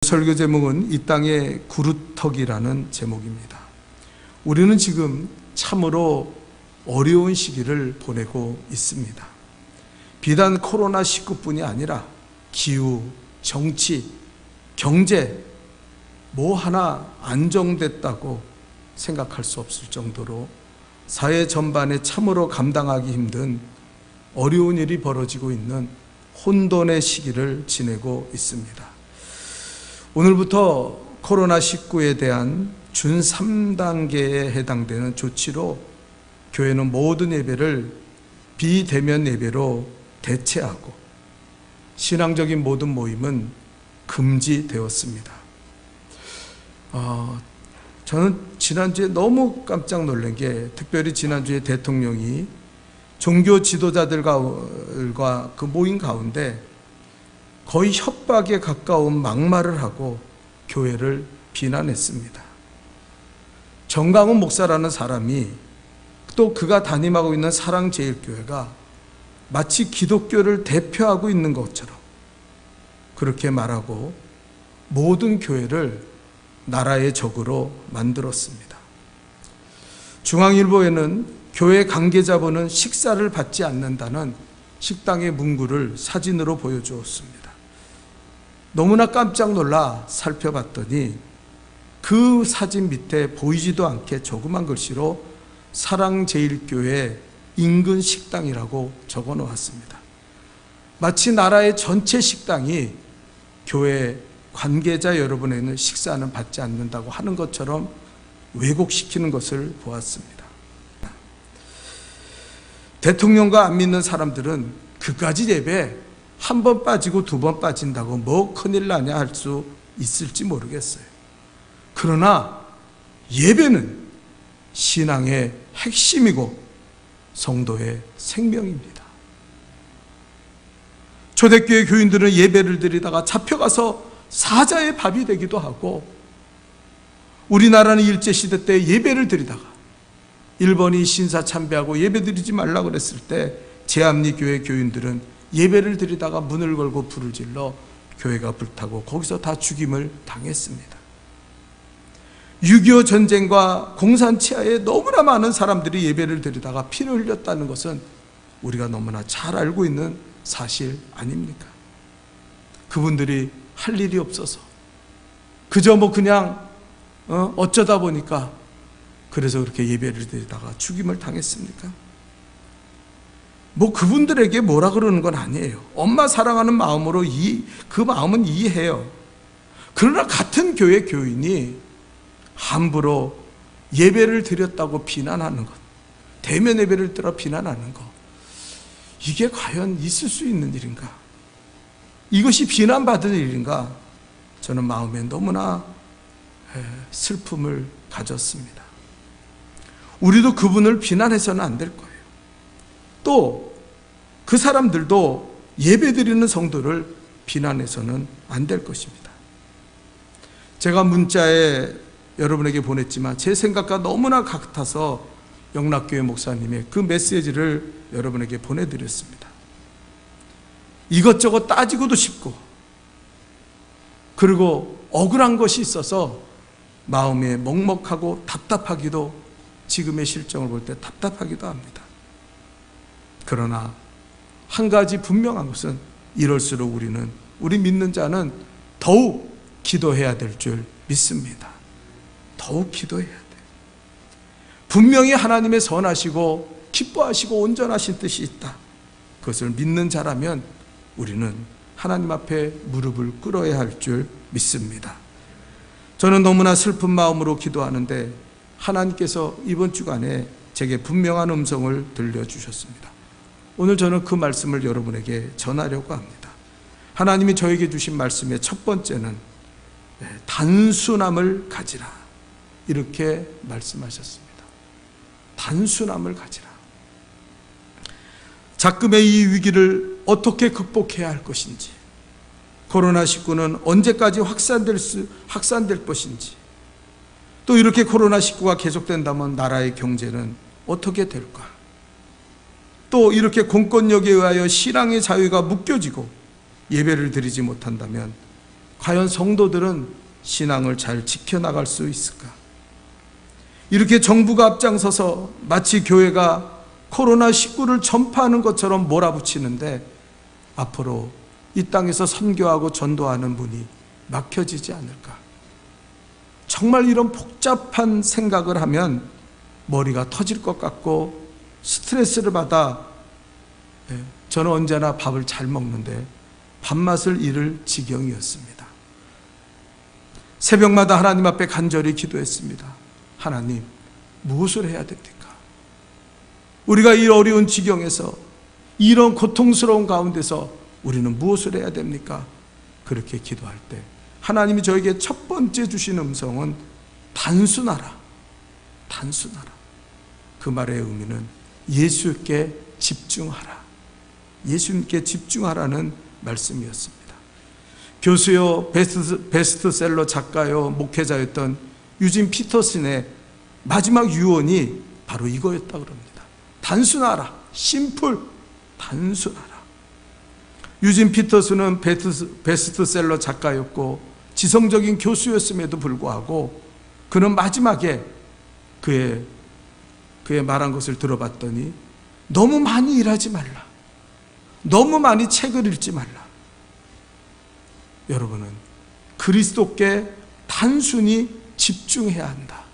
설교 제목은 이 땅의 구루터기라는 제목입니다. 우리는 지금 참으로 어려운 시기를 보내고 있습니다. 비단 코로나19뿐이 아니라 기후, 정치, 경제 뭐 하나 안정됐다고 생각할 수 없을 정도로 사회 전반에 참으로 감당하기 힘든 어려운 일이 벌어지고 있는 혼돈의 시기를 지내고 있습니다. 오늘부터 코로나19에 대한 준 3단계에 해당되는 조치로 교회는 모든 예배를 비대면 예배로 대체하고 신앙적인 모든 모임은 금지되었습니다. 저는 지난주에 너무 깜짝 놀란 게, 특별히 지난주에 대통령이 종교 지도자들과 그 모임 가운데 거의 협박에 가까운 막말을 하고 교회를 비난했습니다. 정강훈 목사라는 사람이, 또 그가 담임하고 있는 사랑제일교회가 마치 기독교를 대표하고 있는 것처럼 그렇게 말하고 모든 교회를 나라의 적으로 만들었습니다. 중앙일보에는 교회 관계자분은 식사를 받지 않는다는 식당의 문구를 사진으로 보여주었습니다. 너무나 깜짝 놀라 살펴봤더니 그 사진 밑에 보이지도 않게 조그만 글씨로 사랑제일교회 인근 식당이라고 적어 놓았습니다. 마치 나라의 전체 식당이 교회 관계자 여러분에는 식사는 받지 않는다고 하는 것처럼 왜곡시키는 것을 보았습니다. 대통령과 안 믿는 사람들은 그까지 예배 한 번 빠지고 두 번 빠진다고 뭐 큰일 나냐 할 수 있을지 모르겠어요. 그러나 예배는 신앙의 핵심이고 성도의 생명입니다. 초대교회 교인들은 예배를 드리다가 잡혀가서 사자의 밥이 되기도 하고, 우리나라는 일제시대 때 예배를 드리다가 일본이 신사 참배하고 예배 드리지 말라고 그랬을 때 제암리교회 교인들은 예배를 드리다가 문을 걸고 불을 질러 교회가 불타고 거기서 다 죽임을 당했습니다. 6.25 전쟁과 공산치하에 너무나 많은 사람들이 예배를 드리다가 피를 흘렸다는 것은 우리가 너무나 잘 알고 있는 사실 아닙니까? 그분들이 할 일이 없어서 그저 그냥 어쩌다 보니까 그래서 그렇게 예배를 드리다가 죽임을 당했습니까? 그분들에게 뭐라 그러는 건 아니에요. 엄마 사랑하는 마음으로 그 마음은 이해해요. 그러나 같은 교회 교인이 함부로 예배를 드렸다고 비난하는 것, 대면 예배를 들어 비난하는 것, 이게 과연 있을 수 있는 일인가? 이것이 비난받을 일인가? 저는 마음에 너무나 슬픔을 가졌습니다. 우리도 그분을 비난해서는 안 될 거예요. 또 그 사람들도 예배드리는 성도를 비난해서는 안 될 것입니다. 제가 문자에 여러분에게 보냈지만 제 생각과 너무나 같아서 영락교회 목사님의 그 메시지를 여러분에게 보내드렸습니다. 이것저것 따지고도 싶고, 그리고 억울한 것이 있어서 마음에 먹먹하고 답답하기도, 지금의 실정을 볼 때 답답하기도 합니다. 그러나 한 가지 분명한 것은, 이럴수록 우리 믿는 자는 더욱 기도해야 될 줄 믿습니다. 더욱 기도해야 돼요. 분명히 하나님의 선하시고 기뻐하시고 온전하신 뜻이 있다. 그것을 믿는 자라면 우리는 하나님 앞에 무릎을 꿇어야 할 줄 믿습니다. 저는 너무나 슬픈 마음으로 기도하는데 하나님께서 이번 주간에 제게 분명한 음성을 들려주셨습니다. 오늘 저는 그 말씀을 여러분에게 전하려고 합니다. 하나님이 저에게 주신 말씀의 첫 번째는 단순함을 가지라, 이렇게 말씀하셨습니다. 단순함을 가지라. 작금의 이 위기를 어떻게 극복해야 할 것인지, 코로나19는 언제까지 확산될 것인지, 또 이렇게 코로나19가 계속된다면 나라의 경제는 어떻게 될까? 또 이렇게 공권력에 의하여 신앙의 자유가 묶여지고 예배를 드리지 못한다면 과연 성도들은 신앙을 잘 지켜나갈 수 있을까? 이렇게 정부가 앞장서서 마치 교회가 코로나19를 전파하는 것처럼 몰아붙이는데 앞으로 이 땅에서 선교하고 전도하는 문이 막혀지지 않을까? 정말 이런 복잡한 생각을 하면 머리가 터질 것 같고 스트레스를 받아 저는 언제나 밥을 잘 먹는데 밥맛을 잃을 지경이었습니다. 새벽마다 하나님 앞에 간절히 기도했습니다. 하나님, 무엇을 해야 됩니까? 우리가 이 어려운 지경에서, 이런 고통스러운 가운데서 우리는 무엇을 해야 됩니까? 그렇게 기도할 때 하나님이 저에게 첫 번째 주신 음성은 단순하라. 단순하라. 그 말의 의미는 예수께 집중하라. 예수님께 집중하라는 말씀이었습니다. 교수요, 베스트셀러 작가요, 목회자였던 유진 피터슨의 마지막 유언이 바로 이거였다 그럽니다. 단순하라. 심플. 단순하라. 유진 피터슨은 베스트셀러 작가였고 지성적인 교수였음에도 불구하고 그는 마지막에 그의 말한 것을 들어봤더니 너무 많이 일하지 말라. 너무 많이 책을 읽지 말라. 여러분은 그리스도께 단순히 집중해야 한다.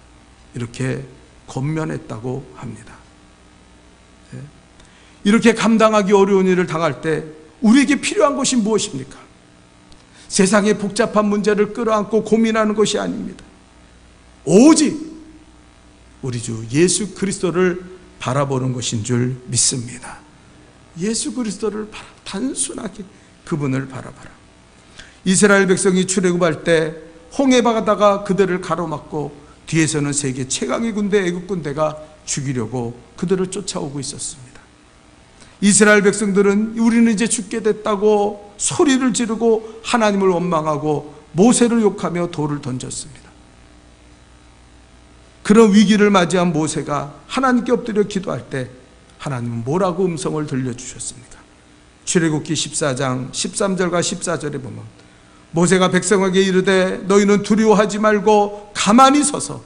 이렇게 권면했다고 합니다. 이렇게 감당하기 어려운 일을 당할 때 우리에게 필요한 것이 무엇입니까? 세상의 복잡한 문제를 끌어안고 고민하는 것이 아닙니다. 오직 우리 주 예수 그리스도를 바라보는 것인 줄 믿습니다. 예수 그리스도를 단순하게 그분을 바라봐라. 이스라엘 백성이 출애굽할 때 홍해 바다가 그들을 가로막고 뒤에서는 세계 최강의 군대 애국 군대가 죽이려고 그들을 쫓아오고 있었습니다. 이스라엘 백성들은 우리는 이제 죽게 됐다고 소리를 지르고 하나님을 원망하고 모세를 욕하며 돌을 던졌습니다. 그런 위기를 맞이한 모세가 하나님께 엎드려 기도할 때 하나님은 뭐라고 음성을 들려주셨습니까? 출애굽기 14장 13절과 14절에 보면 모세가 백성에게 이르되 너희는 두려워하지 말고 가만히 서서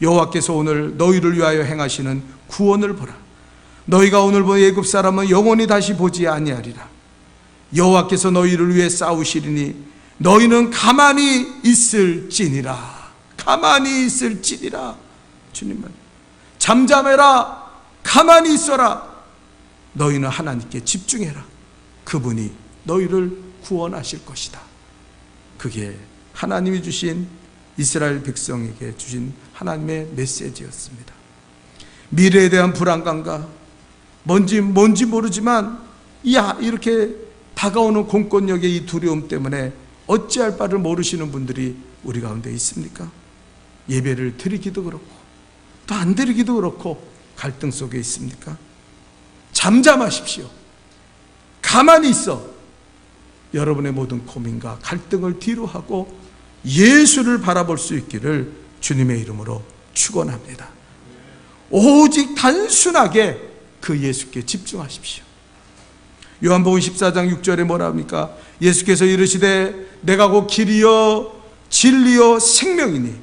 여호와께서 오늘 너희를 위하여 행하시는 구원을 보라. 너희가 오늘 본 애굽 사람은 영원히 다시 보지 아니하리라. 여호와께서 너희를 위해 싸우시리니 너희는 가만히 있을지니라. 가만히 있을지니라. 주님은 잠잠해라. 가만히 있어라. 너희는 하나님께 집중해라. 그분이 너희를 구원하실 것이다. 그게 하나님이 주신 이스라엘 백성에게 주신 하나님의 메시지였습니다. 미래에 대한 불안감과 뭔지 모르지만 이렇게 다가오는 공권력의 이 두려움 때문에 어찌할 바를 모르시는 분들이 우리 가운데 있습니까? 예배를 드리기도 그렇고 또 안 드리기도 그렇고 갈등 속에 있습니까? 잠잠하십시오. 가만히 있어. 여러분의 모든 고민과 갈등을 뒤로 하고 예수를 바라볼 수 있기를 주님의 이름으로 축원합니다. 오직 단순하게 그 예수께 집중하십시오. 요한복음 14장 6절에 뭐라 합니까? 예수께서 이르시되 내가 곧 길이요 진리요 생명이니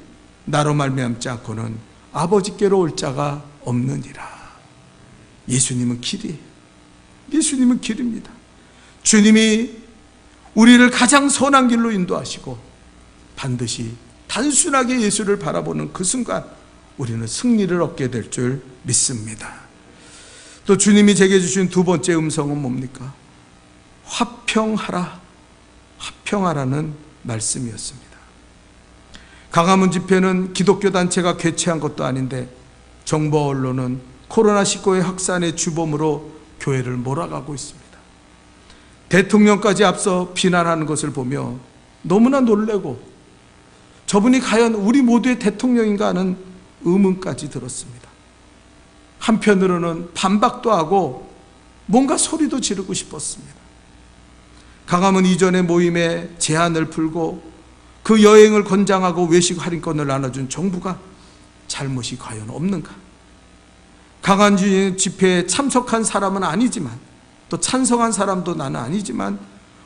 나로 말미암지 않고는 아버지께로 올 자가 없느니라. 예수님은 길이에요. 예수님은 길입니다. 주님이 우리를 가장 선한 길로 인도하시고 반드시 단순하게 예수를 바라보는 그 순간 우리는 승리를 얻게 될 줄 믿습니다. 또 주님이 제게 주신 두 번째 음성은 뭡니까? 화평하라. 화평하라는 말씀이었습니다. 강화문 집회는 기독교 단체가 개최한 것도 아닌데 정보 언론은 코로나19의 확산의 주범으로 교회를 몰아가고 있습니다. 대통령까지 앞서 비난하는 것을 보며 너무나 놀래고 저분이 과연 우리 모두의 대통령인가 하는 의문까지 들었습니다. 한편으로는 반박도 하고 뭔가 소리도 지르고 싶었습니다. 강화문 이전의 모임에 제한을 풀고 그 여행을 권장하고 외식 할인권을 나눠준 정부가 잘못이 과연 없는가? 강화문 집회에 참석한 사람은 아니지만 또 찬성한 사람도 나는 아니지만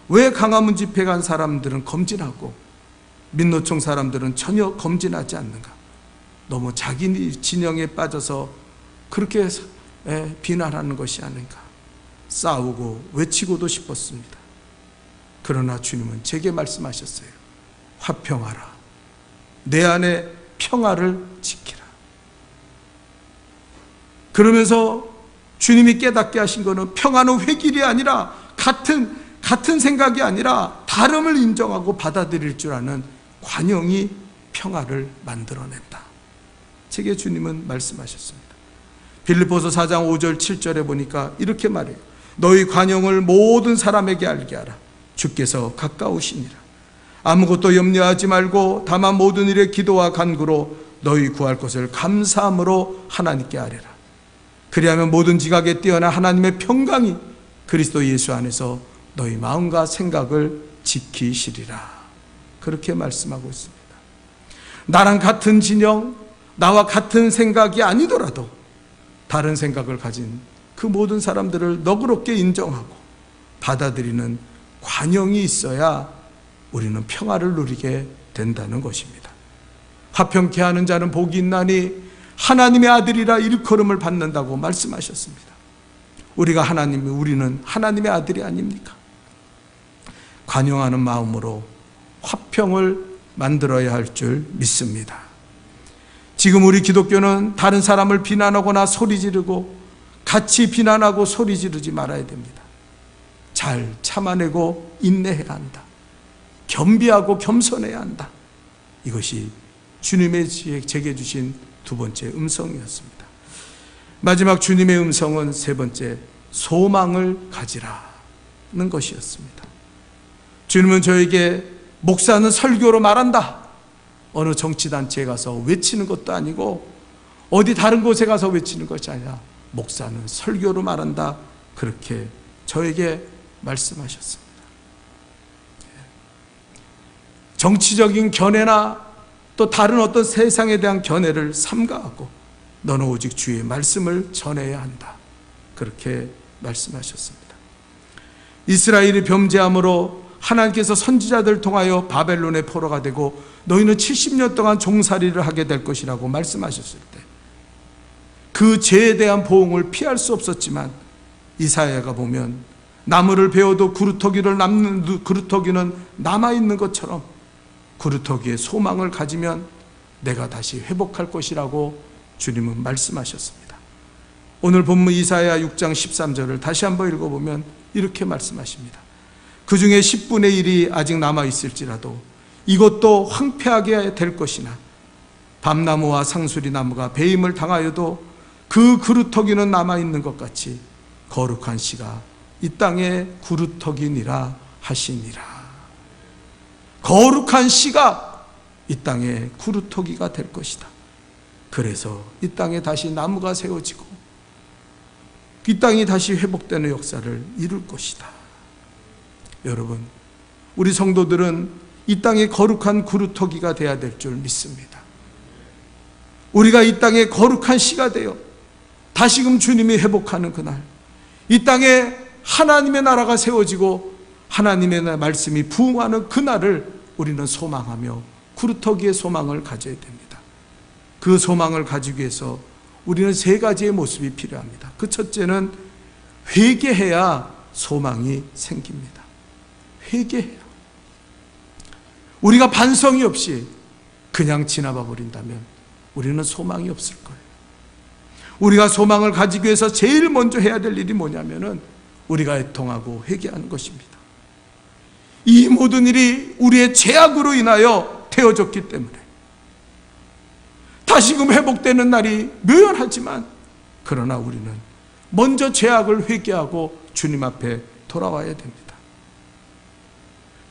왜 강화문 집회 간 사람들은 검진하고 민노총 사람들은 전혀 검진하지 않는가? 너무 자기 진영에 빠져서 그렇게 비난하는 것이 아닌가? 싸우고 외치고도 싶었습니다. 그러나 주님은 제게 말씀하셨어요. 화평하라. 내 안에 평화를 지키라. 그러면서 주님이 깨닫게 하신 것은 평화는 회길이 아니라 같은 생각이 아니라 다름을 인정하고 받아들일 줄 아는 관용이 평화를 만들어낸다. 제게 주님은 말씀하셨습니다. 빌립보서 4장 5절 7절에 보니까 이렇게 말해요. 너희 관용을 모든 사람에게 알게 하라. 주께서 가까우시니라. 아무것도 염려하지 말고 다만 모든 일에 기도와 간구로 너희 구할 것을 감사함으로 하나님께 아뢰라. 그리하면 모든 지각에 뛰어난 하나님의 평강이 그리스도 예수 안에서 너희 마음과 생각을 지키시리라. 그렇게 말씀하고 있습니다. 나랑 같은 진영, 나와 같은 생각이 아니더라도 다른 생각을 가진 그 모든 사람들을 너그럽게 인정하고 받아들이는 관용이 있어야 우리는 평화를 누리게 된다는 것입니다. 화평케 하는 자는 복이 있나니 하나님의 아들이라 일컬음을 받는다고 말씀하셨습니다. 우리는 하나님의 아들이 아닙니까? 관용하는 마음으로 화평을 만들어야 할 줄 믿습니다. 지금 우리 기독교는 다른 사람을 비난하거나 소리 지르고 같이 비난하고 소리 지르지 말아야 됩니다. 잘 참아내고 인내해야 한다. 겸비하고 겸손해야 한다. 이것이 주님의 제게 주신 두 번째 음성이었습니다. 마지막 주님의 음성은 세 번째, 소망을 가지라는 것이었습니다. 주님은 저에게 목사는 설교로 말한다. 어느 정치단체에 가서 외치는 것도 아니고 어디 다른 곳에 가서 외치는 것이 아니라 목사는 설교로 말한다. 그렇게 저에게 말씀하셨습니다. 정치적인 견해나 또 다른 어떤 세상에 대한 견해를 삼가하고 너는 오직 주의 말씀을 전해야 한다. 그렇게 말씀하셨습니다. 이스라엘이 범죄함으로 하나님께서 선지자들을 통하여 바벨론의 포로가 되고 너희는 70년 동안 종살이를 하게 될 것이라고 말씀하셨을 때 그 죄에 대한 보응을 피할 수 없었지만 이사야가 보면 나무를 베어도 그루터기는 남아있는 것처럼 그루터기에 소망을 가지면 내가 다시 회복할 것이라고 주님은 말씀하셨습니다. 오늘 본문 이사야 6장 13절을 다시 한번 읽어보면 이렇게 말씀하십니다. 그 중에 10분의 1이 아직 남아있을지라도 이것도 황폐하게 될 것이나 밤나무와 상수리 나무가 배임을 당하여도 그 그루터기는 남아있는 것 같이 거룩한 씨가 이 땅에 그루터기니라 하시니라. 거룩한 씨가 이 땅에 그루터기가 될 것이다. 그래서 이 땅에 다시 나무가 세워지고 이 땅이 다시 회복되는 역사를 이룰 것이다. 여러분, 우리 성도들은 이 땅에 거룩한 그루터기가 되어야 될 줄 믿습니다. 우리가 이 땅에 거룩한 씨가 되어 다시금 주님이 회복하는 그날, 이 땅에 하나님의 나라가 세워지고 하나님의 말씀이 부흥하는 그날을 우리는 소망하며 그루터기의 소망을 가져야 됩니다. 그 소망을 가지기 위해서 우리는 세 가지의 모습이 필요합니다. 그 첫째는 회개해야 소망이 생깁니다. 회개해요. 우리가 반성이 없이 그냥 지나가 버린다면 우리는 소망이 없을 거예요. 우리가 소망을 가지기 위해서 제일 먼저 해야 될 일이 뭐냐면은 우리가 애통하고 회개하는 것입니다. 이 모든 일이 우리의 죄악으로 인하여 되어졌기 때문에 다시금 회복되는 날이 묘연하지만 그러나 우리는 먼저 죄악을 회개하고 주님 앞에 돌아와야 됩니다.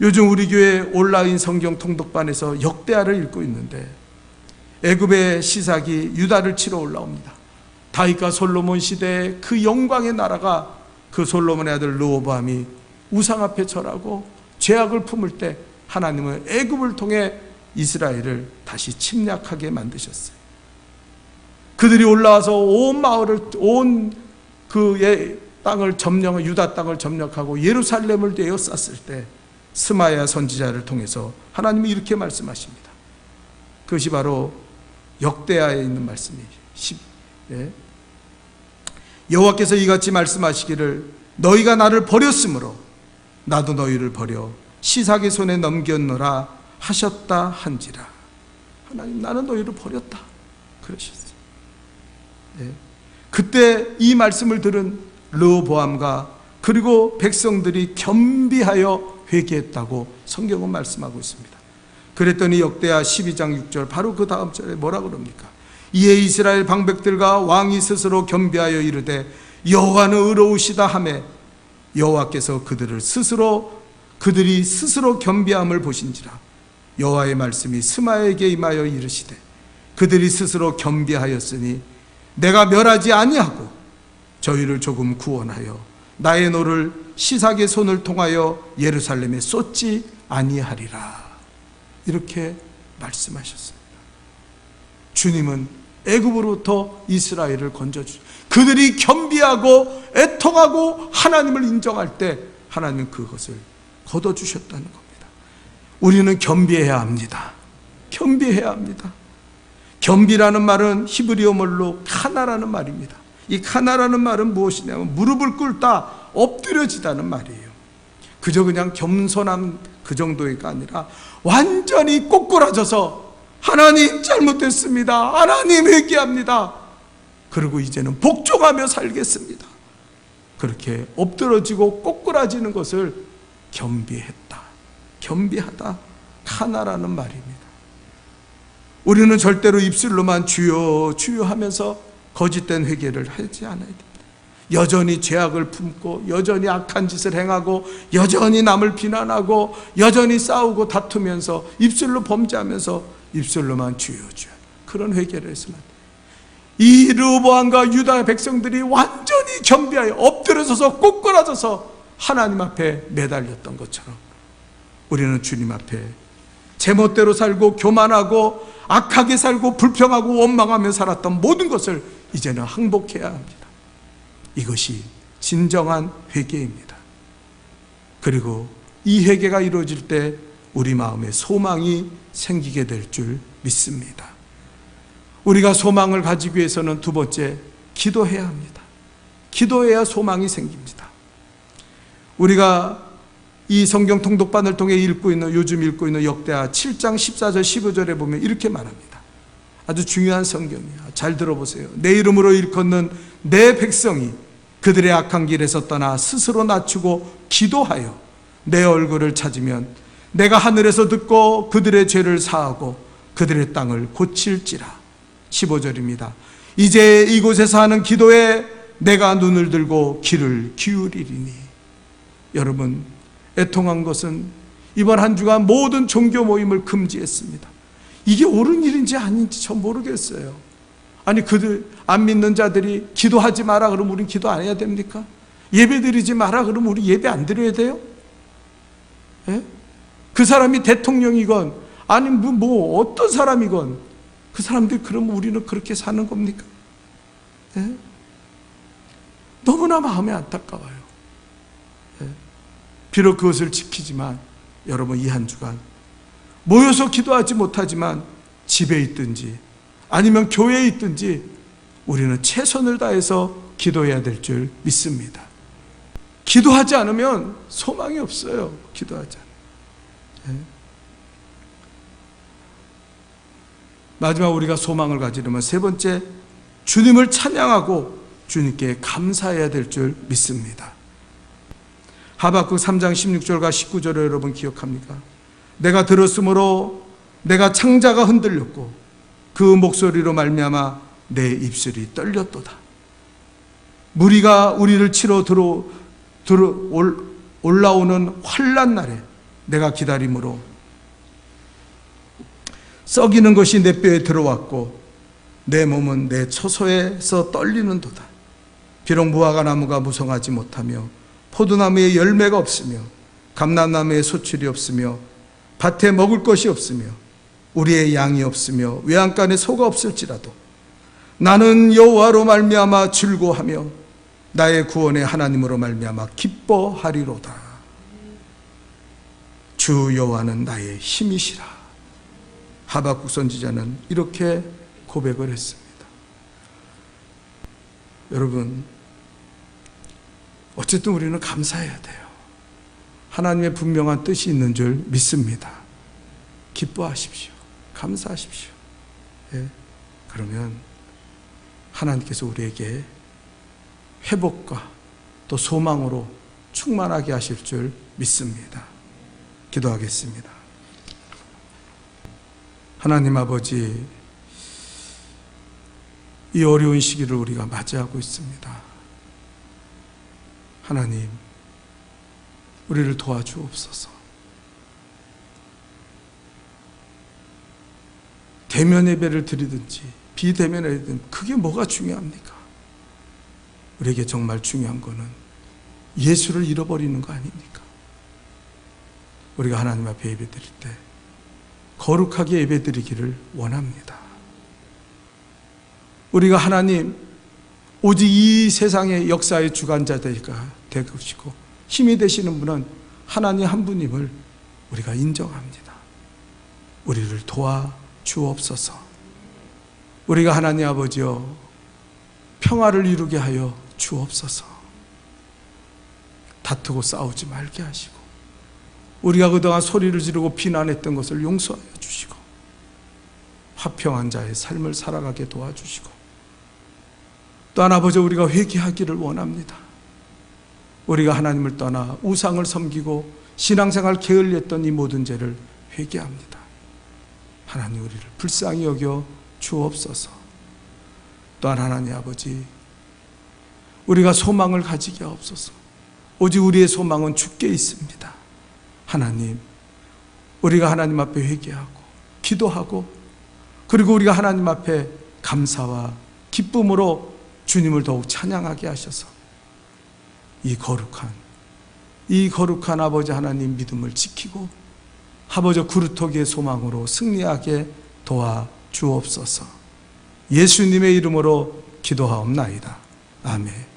요즘 우리 교회 온라인 성경 통독반에서 역대하를 읽고 있는데 애굽의 시삭이 유다를 치러 올라옵니다. 다윗과 솔로몬 시대의 그 영광의 나라가 그 솔로몬의 아들 르호보암이 우상 앞에 절하고 죄악을 품을 때 하나님은 애굽을 통해 이스라엘을 다시 침략하게 만드셨어요. 그들이 올라와서 온 마을을 온 그 땅을 점령, 유다 땅을 점령하고 예루살렘을 에워쌌을 때 스마야 선지자를 통해서 하나님이 이렇게 말씀하십니다. 그것이 바로 역대하에 있는 말씀이에요. 여호와께서 이같이 말씀하시기를 너희가 나를 버렸으므로 나도 너희를 버려 시삭의 손에 넘겼노라 하셨다 한지라. 하나님, 나는 너희를 버렸다 그러셨어요. 그때 이 말씀을 들은 르호보암과 그리고 백성들이 겸비하여 회개했다고 성경은 말씀하고 있습니다. 그랬더니 역대하 12장 6절 바로 그 다음 절에 뭐라 그럽니까? 이에 이스라엘 방백들과 왕이 스스로 겸비하여 이르되 여호와는 의로우시다 하매 여호와께서 그들이 스스로 겸비함을 보신지라. 여호와의 말씀이 스마에게 임하여 이르시되 그들이 스스로 겸비하였으니 내가 멸하지 아니하고 저희를 조금 구원하여 나의 노를 시삭의 손을 통하여 예루살렘에 쏟지 아니하리라. 이렇게 말씀하셨습니다. 주님은 애굽으로부터 이스라엘을 건져주시고 그들이 겸비하고 애통하고 하나님을 인정할 때 하나님은 그것을 거둬주셨다는 겁니다. 우리는 겸비해야 합니다. 겸비해야 합니다. 겸비라는 말은 히브리어 말로 카나라는 말입니다. 이 카나라는 말은 무엇이냐면 무릎을 꿇다, 엎드려지다는 말이에요. 그저 그냥 겸손한 그 정도가 아니라 완전히 꼬꾸라져서 하나님 잘못했습니다. 하나님 회개합니다. 그리고 이제는 복종하며 살겠습니다. 그렇게 엎드러지고 꼬꾸라지는 것을 겸비했다, 겸비하다, 카나라는 말입니다. 우리는 절대로 입술로만 주여 주여 하면서 거짓된 회개를 하지 않아야 됩니다. 여전히 죄악을 품고 여전히 악한 짓을 행하고 여전히 남을 비난하고 여전히 싸우고 다투면서 입술로 범죄하면서 입술로만 주여 주여 그런 회개를 했으면 이 르호보암과 유다 백성들이 완전히 겸비하여 엎드려서서 꼬꾸라져서 하나님 앞에 매달렸던 것처럼 우리는 주님 앞에 제멋대로 살고 교만하고 악하게 살고 불평하고 원망하며 살았던 모든 것을 이제는 항복해야 합니다. 이것이 진정한 회개입니다. 그리고 이 회개가 이루어질 때 우리 마음에 소망이 생기게 될 줄 믿습니다. 우리가 소망을 가지기 위해서는 두 번째, 기도해야 합니다. 기도해야 소망이 생깁니다. 우리가 이 성경 통독반을 통해 요즘 읽고 있는 역대하 7장 14절 15절에 보면 이렇게 말합니다. 아주 중요한 성경이야. 잘 들어보세요. 내 이름으로 일컫는 내 백성이 그들의 악한 길에서 떠나 스스로 낮추고 기도하여 내 얼굴을 찾으면 내가 하늘에서 듣고 그들의 죄를 사하고 그들의 땅을 고칠지라. 15절입니다. 이제 이곳에서 하는 기도에 내가 눈을 들고 귀를 기울이리니. 여러분, 애통한 것은 이번 한 주간 모든 종교 모임을 금지했습니다. 이게 옳은 일인지 아닌지 전 모르겠어요. 아니, 그들 안 믿는 자들이 기도하지 마라 그러면 우린 기도 안 해야 됩니까? 예배 드리지 마라 그러면 우리 예배 안 드려야 돼요? 예? 그 사람이 대통령이건 아니면 뭐 어떤 사람이건 그 사람들이 그러면 우리는 그렇게 사는 겁니까? 예? 너무나 마음이 안타까워요. 예? 비록 그것을 지키지만 여러분, 이 한 주간 모여서 기도하지 못하지만 집에 있든지 아니면 교회에 있든지 우리는 최선을 다해서 기도해야 될 줄 믿습니다. 기도하지 않으면 소망이 없어요. 기도하지 않으면. 마지막 우리가 소망을 가지려면 세 번째, 주님을 찬양하고 주님께 감사해야 될 줄 믿습니다. 하박국 3장 16절과 19절을 여러분 기억합니까? 내가 들었으므로 내가 창자가 흔들렸고 그 목소리로 말미암아 내 입술이 떨렸도다. 무리가 우리를 치러 올라오는 환난 날에 내가 기다림으로 썩이는 것이 내 뼈에 들어왔고 내 몸은 내 처소에서 떨리는도다. 비록 무화과 나무가 무성하지 못하며 포도나무에 열매가 없으며 감람나무에 소출이 없으며 밭에 먹을 것이 없으며 우리의 양이 없으며 외양간에 소가 없을지라도 나는 여호와로 말미암아 즐거하며 나의 구원의 하나님으로 말미암아 기뻐하리로다. 주 여호와는 나의 힘이시라. 하박국 선지자는 이렇게 고백을 했습니다. 여러분, 어쨌든 우리는 감사해야 돼요. 하나님의 분명한 뜻이 있는 줄 믿습니다. 기뻐하십시오. 감사하십시오. 예? 그러면 하나님께서 우리에게 회복과 또 소망으로 충만하게 하실 줄 믿습니다. 기도하겠습니다. 하나님 아버지, 이 어려운 시기를 우리가 맞이하고 있습니다. 하나님, 우리를 도와주옵소서. 대면 예배를 드리든지 비대면 예배든 그게 뭐가 중요합니까? 우리에게 정말 중요한 거는 예수를 잃어버리는 거 아닙니까? 우리가 하나님 앞에 예배 드릴 때 거룩하게 예배 드리기를 원합니다. 우리가 하나님, 오직 이 세상의 역사의 주관자가 되시고 힘이 되시는 분은 하나님 한 분임을 우리가 인정합니다. 우리를 도와 주옵소서. 우리가 하나님 아버지여 평화를 이루게 하여 주옵소서. 다투고 싸우지 말게 하시고, 우리가 그동안 소리를 지르고 비난했던 것을 용서하여 주시고, 화평한 자의 삶을 살아가게 도와주시고, 또한 아버지, 우리가 회개하기를 원합니다. 우리가 하나님을 떠나 우상을 섬기고 신앙생활 게을리했던 이 모든 죄를 회개합니다. 하나님, 우리를 불쌍히 여겨 주옵소서. 또한 하나님 아버지, 우리가 소망을 가지게 하옵소서. 오직 우리의 소망은 주께 있습니다. 하나님, 우리가 하나님 앞에 회개하고 기도하고, 그리고 우리가 하나님 앞에 감사와 기쁨으로 주님을 더욱 찬양하게 하셔서 이 거룩한 아버지 하나님 믿음을 지키고 아버지 구루토기의 소망으로 승리하게 도와 주옵소서. 예수님의 이름으로 기도하옵나이다. 아멘.